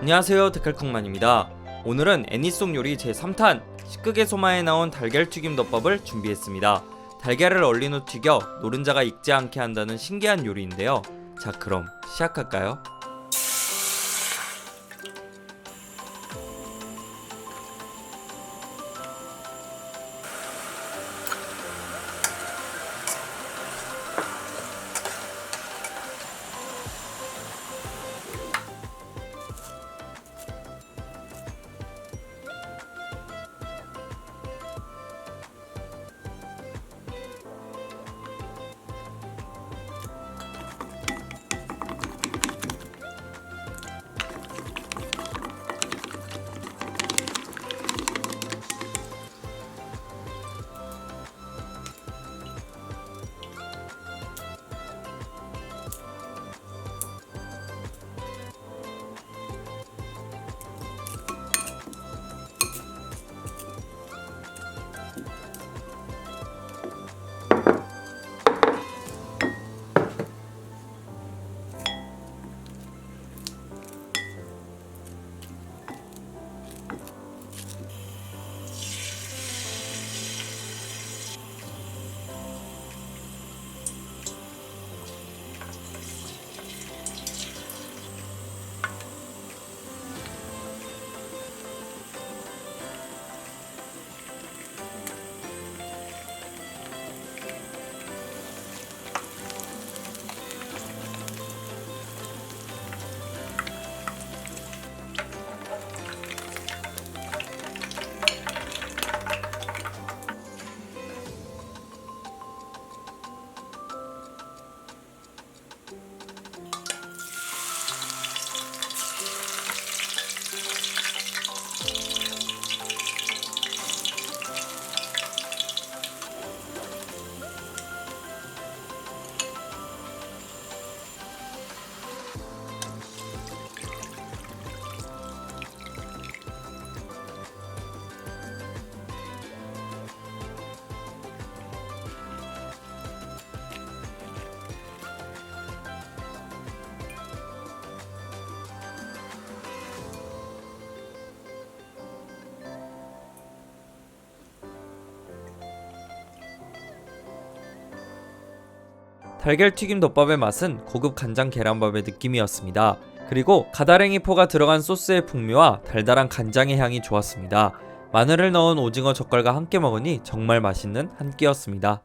안녕하세요, 데칼콩만입니다. 오늘은 애니송 요리 제3탄 식극의 소마에 나온 달걀튀김 덮밥을 준비했습니다. 달걀을 얼린 후 튀겨 노른자가 익지 않게 한다는 신기한 요리인데요. 자, 그럼 시작할까요? 달걀튀김 덮밥의 맛은 고급 간장 계란밥의 느낌이었습니다. 그리고 가다랭이 포가 들어간 소스의 풍미와 달달한 간장의 향이 좋았습니다. 마늘을 넣은 오징어 젓갈과 함께 먹으니 정말 맛있는 한 끼였습니다.